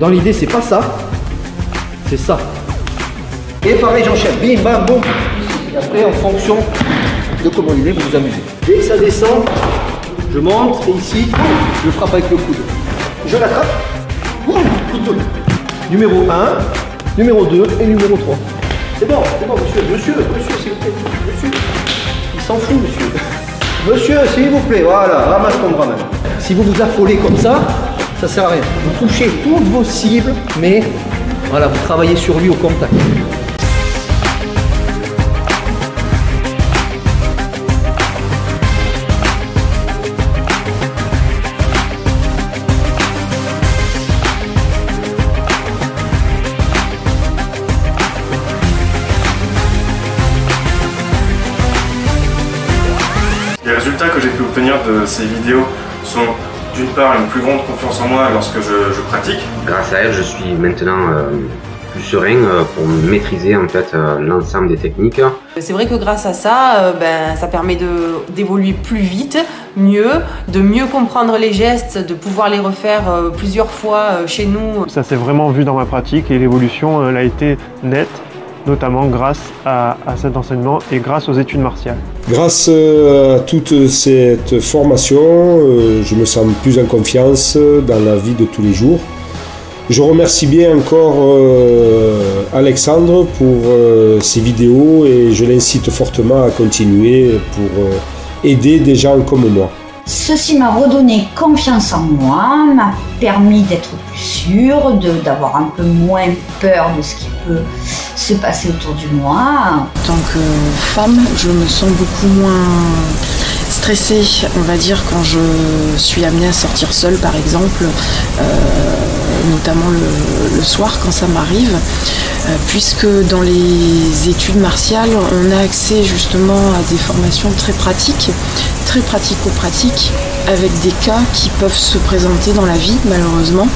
dans l'idée, c'est pas ça, c'est ça. Et pareil, j'enchaîne, bim, bam, boum. Et après, en fonction de comment il est, vous vous amusez. Dès que ça descend, je monte et ici, je frappe avec le coude. Je l'attrape, numéro 1, numéro 2 et numéro 3. C'est bon, monsieur, s'il vous plaît, monsieur. Il s'en fout, monsieur. Monsieur, s'il vous plaît, voilà, ramasse ton bras maintenant. Si vous vous affolez comme ça sert à rien. Vous touchez toutes vos cibles, mais voilà, vous travaillez sur lui au contact. Les résultats que j'ai pu obtenir de ces vidéos sont d'une part une plus grande confiance en moi lorsque je pratique. Grâce à elle, je suis maintenant plus serein pour maîtriser en fait l'ensemble des techniques. C'est vrai que grâce à ça, ça permet d'évoluer plus vite, de mieux comprendre les gestes, de pouvoir les refaire plusieurs fois chez nous. Ça s'est vraiment vu dans ma pratique et l'évolution elle a été nette, notamment grâce à cet enseignement et grâce aux études martiales. Grâce à toute cette formation, je me sens plus en confiance dans la vie de tous les jours. Je remercie bien encore Alexandre pour ses vidéos et je l'incite fortement à continuer pour aider des gens comme moi. Ceci m'a redonné confiance en moi, m'a permis d'être plus sûre, d'avoir un peu moins peur de ce qui peut se passer autour de moi. En tant que femme, je me sens beaucoup moins stressée, on va dire, quand je suis amenée à sortir seule, par exemple, notamment le soir quand ça m'arrive, puisque dans les études martiales, on a accès justement à des formations très pratico-pratiques, avec des cas qui peuvent se présenter dans la vie, malheureusement,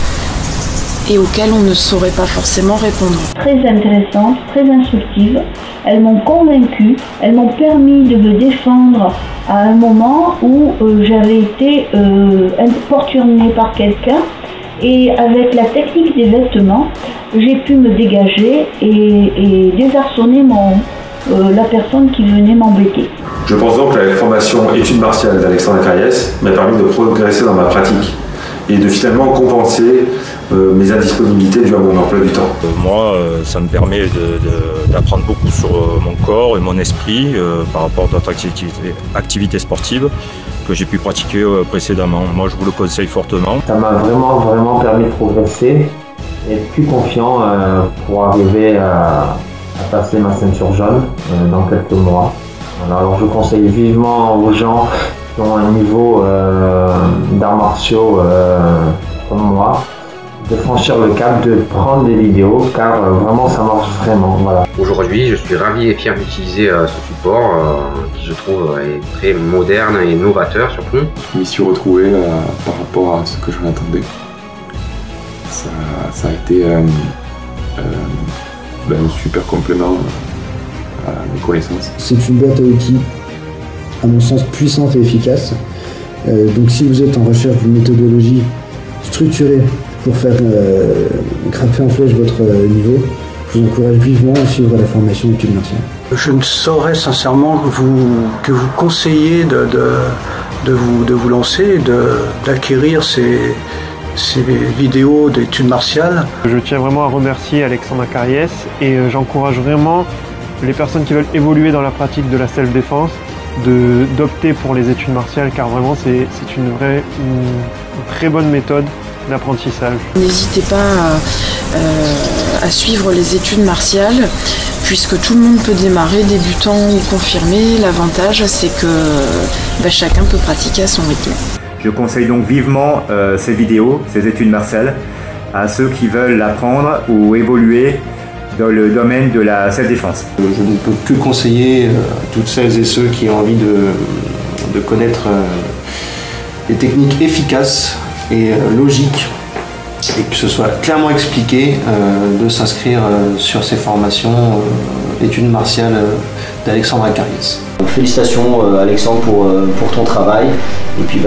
et auxquels on ne saurait pas forcément répondre. Très intéressantes, très instructives, elles m'ont convaincue, elles m'ont permis de me défendre à un moment où j'avais été importunée par quelqu'un. Et avec la technique des vêtements, j'ai pu me dégager et désarçonner la personne qui venait m'embêter. Je pense donc que la formation études martiales d'Alexandre Acariès m'a permis de progresser dans ma pratique et de finalement compenser mes indisponibilités dues à mon emploi du temps. Moi, ça me permet d'apprendre beaucoup sur mon corps et mon esprit par rapport à d'autres activités sportives que j'ai pu pratiquer précédemment. Moi, je vous le conseille fortement. Ça m'a vraiment permis de progresser et être plus confiant pour arriver à passer ma ceinture jaune dans quelques mois. Voilà, alors je conseille vivement aux gens qui ont un niveau d'arts martiaux comme moi de franchir le cap, de prendre des vidéos, car vraiment ça marche vraiment. Voilà. Aujourd'hui, je suis ravi et fier d'utiliser ce support qui je trouve est très moderne et novateur surtout. Je m'y suis retrouvé par rapport à ce que j'en attendais. Ça a été un super complément à mes connaissances. C'est une boîte à outils, à mon sens, puissante et efficace. Donc si vous êtes en recherche d'une méthodologie structurée pour faire grimper en flèche votre niveau, je vous encourage vivement à suivre la formation études martiales. Je ne saurais sincèrement que vous conseiller de vous lancer, d'acquérir ces vidéos d'études martiales. Je tiens vraiment à remercier Alexandre Acariès et j'encourage vraiment les personnes qui veulent évoluer dans la pratique de la self-défense d'opter pour les études martiales, car vraiment c'est une très bonne méthode d'apprentissage. N'hésitez pas à suivre les études martiales, puisque tout le monde peut démarrer, débutant ou confirmé. L'avantage, c'est que chacun peut pratiquer à son rythme. Je conseille donc vivement ces vidéos, ces études martiales, à ceux qui veulent apprendre ou évoluer dans le domaine de la self-défense. Je ne peux que conseiller à toutes celles et ceux qui ont envie de connaître des techniques efficaces et logiques et que ce soit clairement expliqué, de s'inscrire sur ces formations études martiales d'Alexandre Acariès. Félicitations Alexandre pour ton travail et puis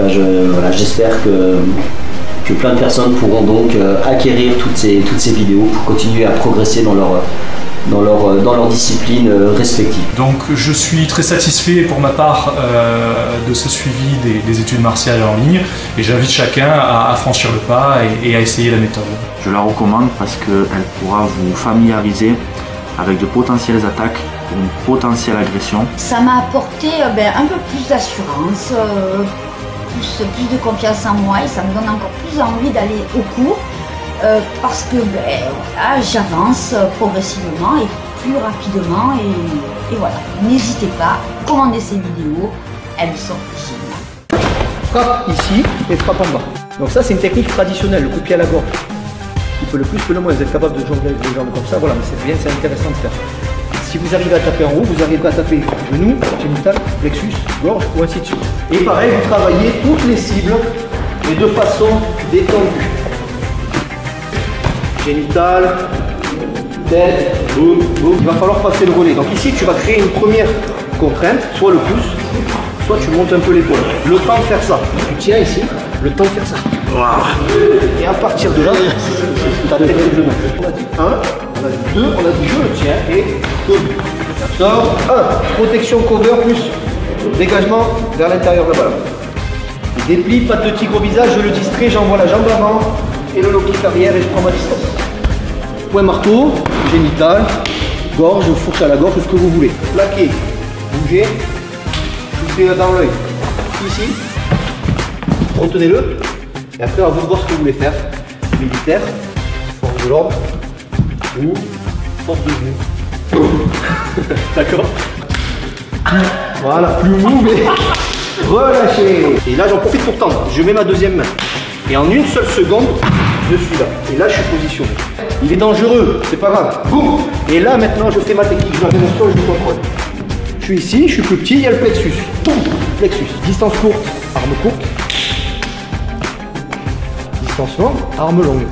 j'espère que que plein de personnes pourront donc acquérir toutes ces vidéos pour continuer à progresser dans leur discipline respective. Donc je suis très satisfait pour ma part de ce suivi des études martiales en ligne et j'invite chacun à franchir le pas et à essayer la méthode. Je la recommande parce qu'elle pourra vous familiariser avec de potentielles attaques, une potentielle agression. Ça m'a apporté un peu plus d'assurance, plus de confiance en moi et ça me donne encore plus envie d'aller au cours parce que voilà, j'avance progressivement et plus rapidement et voilà. N'hésitez pas, commandez ces vidéos, elles sont géniales. Frappe ici et frappe en bas. Donc ça c'est une technique traditionnelle, le coup de pied à la gorge. Il peut le plus que le moins, vous êtes capable de jongler avec les jambes comme ça, voilà, mais c'est bien, c'est intéressant de faire. Si vous arrivez à taper en haut, vous arriverez à taper genou, génital, plexus, gorge ou ainsi de suite. Et pareil, vous travaillez toutes les cibles, mais de façon détendue. Génital, tête, boum, boum. Il va falloir passer le relais. Donc ici, tu vas créer une première contrainte, soit le pouce, soit tu montes un peu l'épaule. Le temps de faire ça. Tu tiens ici, le temps de faire ça. Et à partir de là, ta tête et le genou. On a dit 1, on a dit 2, on a dit je le tiens et boum. Sors, 1, protection cover plus dégagement vers l'intérieur de la balle. Déplie, patte de tigre au visage, je le distrais, j'envoie la jambe avant et le low kick arrière et je prends ma distance. Point marteau, génital, gorge, fourche à la gorge, ce que vous voulez. Plaquer, bougez, shootez dans l'œil. Ici, retenez-le. Et après, à vous de voir ce que vous voulez faire. Militaire, force de l'ordre ou force de genou. D'accord. Voilà, plus mou, mais relâchez. Et là, j'en profite pour tendre. Je mets ma deuxième main. Et en une seule seconde, je suis là. Et là, je suis positionné. Il est dangereux, c'est pas grave. Boum. Et là, maintenant, je fais ma technique. Je l'avais mon sol, je le contrôle. Je suis ici, je suis plus petit, il y a le plexus. Boum. Plexus. Distance courte, arme courte. Distance longue, arme longue.